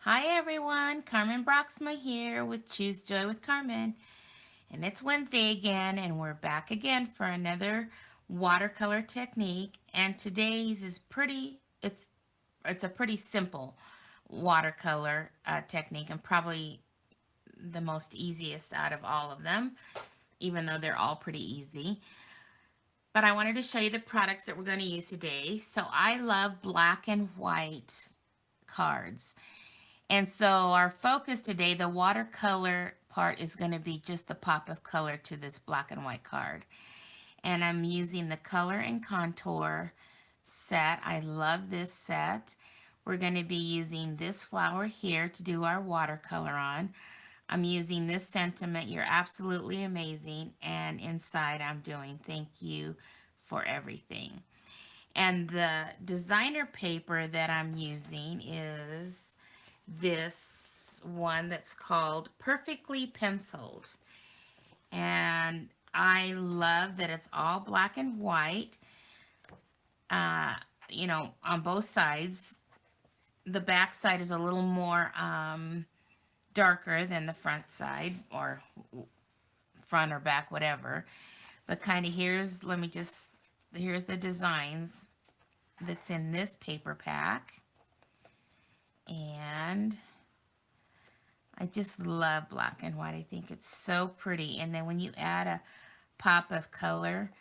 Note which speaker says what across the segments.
Speaker 1: Hi everyone, Carmen Broxma here with Choose Joy with Carmen. And it's Wednesday again, and we're back again for another watercolor technique. And today's is it's a pretty simple watercolor technique, and probably the most easiest out of all of them, even though they're all pretty easy. But I wanted to show you the products that we're going to use today. So I love black and white cards. And so our focus today, the watercolor part, is going to be just the pop of color to this black and white card. And I'm using the Color and Contour set. I love this set. We're going to be using this flower here to do our watercolor on. I'm using this sentiment, "You're absolutely amazing." And inside I'm doing, "Thank you for everything." And the designer paper that I'm using is this one that's called Perfectly Penciled. And I love that it's all black and white, uh, on both sides. The back side is a little more darker than the front side, or front or back, whatever. But kind of here's the designs that's in this paper pack. And I just love black and white. I think it's so pretty. And then when you add a pop of color,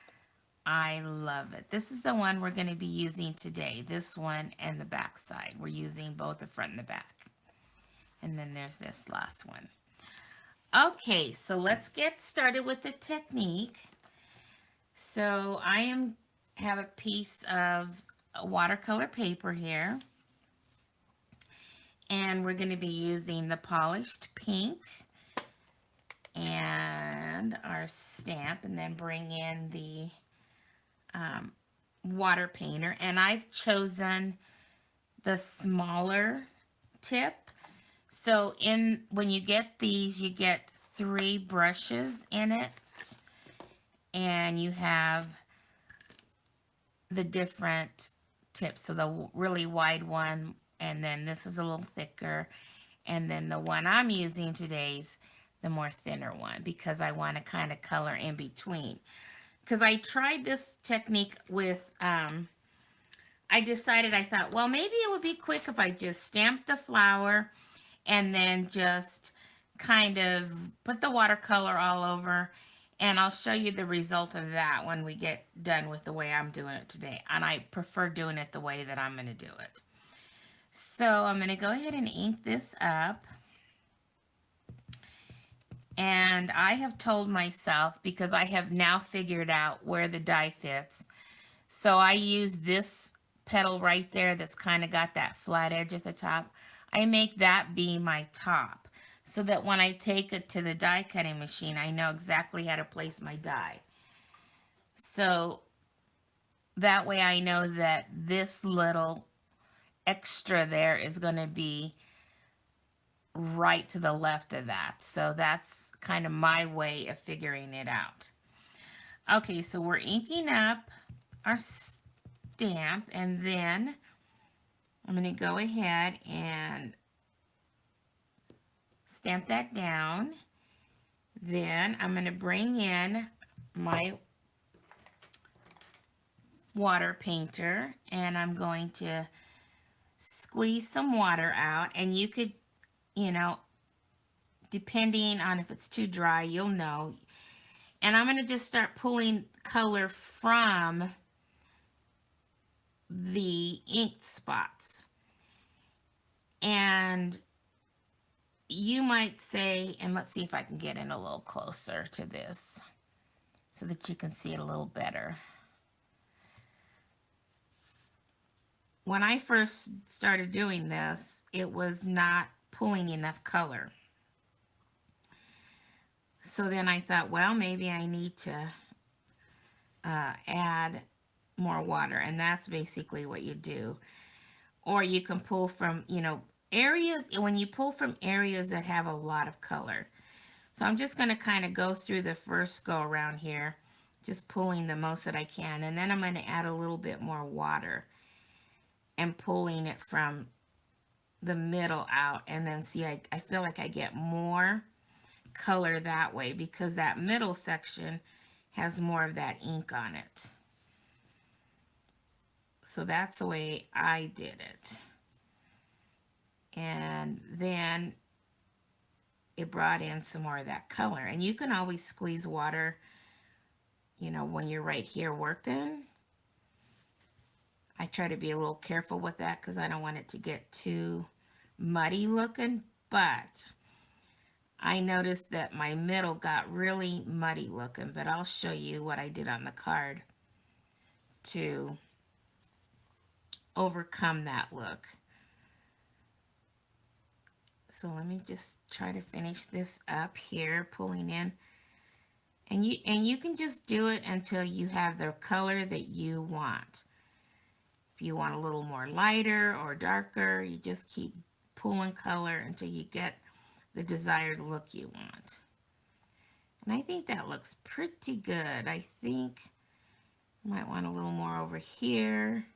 Speaker 1: I love it. This is the one we're going to be using today. This one and the back side. We're using both the front and the back. And then there's this last one. Okay, so let's get started with the technique. So have a piece of watercolor paper here. And we're going to be using the polished pink and our stamp, and then bring in the water painter. And I've chosen the smaller tip. So when you get these, you get 3 brushes in it, and you have the different tips. So the really wide one, and then this is a little thicker, and then the one I'm using today's the more thinner one, because I want to kind of color in between. Because I tried this technique with, I thought, well, maybe it would be quick if I just stamped the flower and then just kind of put the watercolor all over. And I'll show you the result of that when we get done with the way I'm doing it today. And I prefer doing it the way that I'm going to do it. So I'm going to go ahead and ink this up. And I have told myself, because I have now figured out where the die fits. So I use this petal right there that's kind of got that flat edge at the top. I make that be my top, so that when I take it to the die cutting machine, I know exactly how to place my die. So that way I know that this little extra there is going to be right to the left of that. So that's kind of my way of figuring it out. Okay, so we're inking up our stamp, and then I'm going to go ahead and stamp that down. Then I'm going to bring in my water painter, and I'm going to squeeze some water out. And you could, depending on if it's too dry, you'll know. And I'm going to just start pulling color from the inked spots. And you might say, and let's see if I can get in a little closer to this so that you can see it a little better. When I first started doing this, it was not pulling enough color. So then I thought, well, maybe I need to add more water, and that's basically what you do. Or you can pull from, areas, when you pull from areas that have a lot of color. So I'm just going to kind of go through the first go around here, just pulling the most that I can, and then I'm going to add a little bit more water and pulling it from the middle out, and then see, I feel like I get more color that way because that middle section has more of that ink on it. So that's the way I did it. And then it brought in some more of that color. And you can always squeeze water, you know, when you're right here working. I try to be a little careful with that because I don't want it to get too muddy looking, but I noticed that my middle got really muddy looking, but I'll show you what I did on the card to overcome that look. So let me just try to finish this up here, pulling in. And you can just do it until you have the color that you want. If you want a little more lighter or darker, you just keep pulling color until you get the desired look you want. And I think that looks pretty good. I think you might want a little more over here,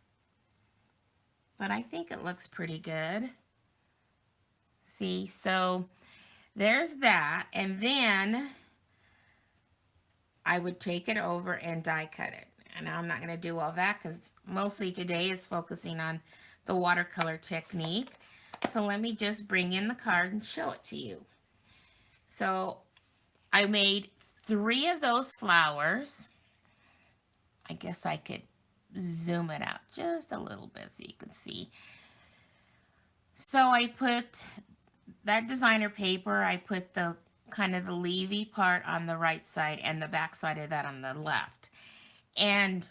Speaker 1: but I think it looks pretty good. See, so there's that. And then I would take it over and die cut it. And I'm not going to do all that because mostly today is focusing on the watercolor technique. So let me just bring in the card and show it to you. So I made 3 of those flowers. I guess I could zoom it out just a little bit so you can see. So I put that designer paper, I put the kind of the leafy part on the right side and the back side of that on the left. And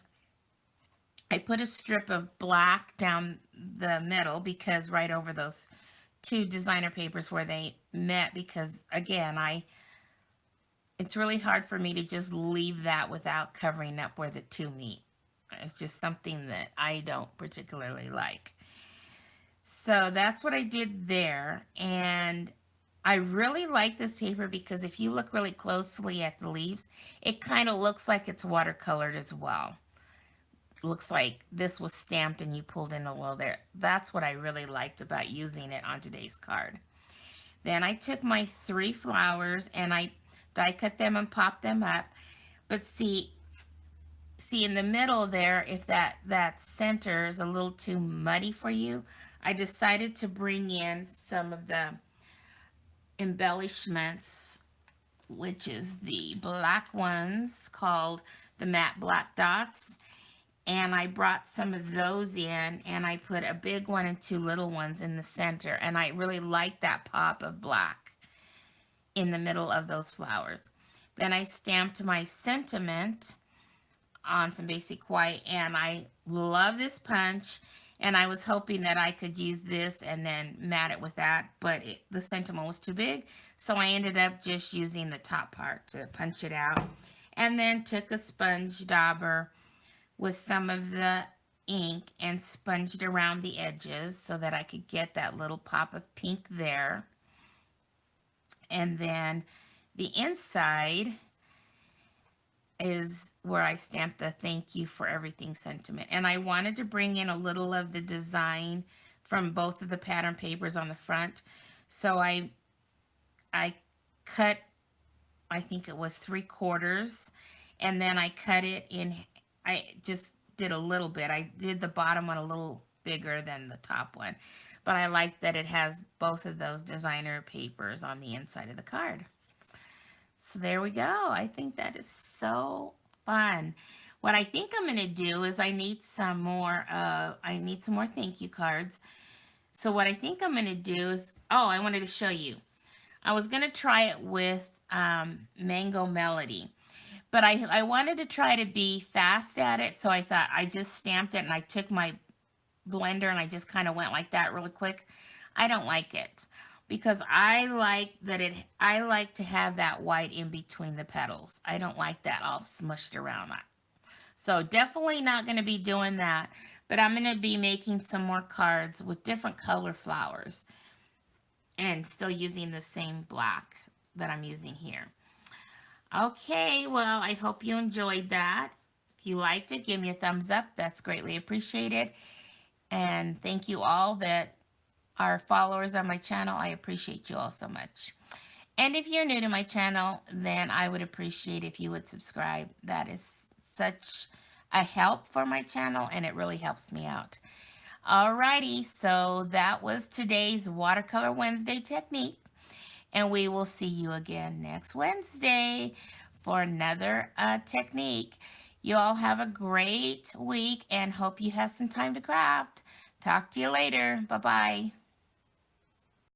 Speaker 1: I put a strip of black down the middle because right over those 2 designer papers where they met, because again, it's really hard for me to just leave that without covering up where the 2 meet. It's just something that I don't particularly like. So that's what I did there. And I really like this paper because if you look really closely at the leaves, it kind of looks like it's watercolored as well. Looks like this was stamped and you pulled in a little there. That's what I really liked about using it on today's card. Then I took my 3 flowers and I die cut them and popped them up. But see in the middle there, if that center is a little too muddy for you, I decided to bring in some of the embellishments, which is the black ones called the matte black dots. And I brought some of those in and I put a big one and 2 little ones in the center. And I really like that pop of black in the middle of those flowers. Then I stamped my sentiment on some basic white, and I love this punch. And I was hoping that I could use this and then mat it with that, but the sentiment was too big. So I ended up just using the top part to punch it out. And then took a sponge dauber with some of the ink and sponged around the edges so that I could get that little pop of pink there. And then the inside is where I stamped the thank you for everything sentiment. And I wanted to bring in a little of the design from both of the pattern papers on the front. So I cut, I think it was 3/4, and then I cut it in, I just did a little bit. I did the bottom one a little bigger than the top one. But I like that it has both of those designer papers on the inside of the card. So there we go. I think that is so fun. What I think I'm going to do is I need some more thank you cards. So what I think I'm going to do is, I wanted to show you. I was going to try it with Mango Melody. But I wanted to try to be fast at it, so I thought I just stamped it and I took my blender and I just kind of went like that really quick. I don't like it because I like to have that white in between the petals. I don't like that all smushed around that. So definitely not going to be doing that, but I'm going to be making some more cards with different color flowers and still using the same black that I'm using here. Okay, well, I hope you enjoyed that. If you liked it, give me a thumbs up. That's greatly appreciated. And thank you all that are followers on my channel. I appreciate you all so much. And if you're new to my channel, then I would appreciate if you would subscribe. That is such a help for my channel, and it really helps me out. Alrighty, so that was today's Watercolor Wednesday technique, and we will see you again next Wednesday for another technique. You all have a great week and hope you have some time to craft. Talk to you later. Bye-bye.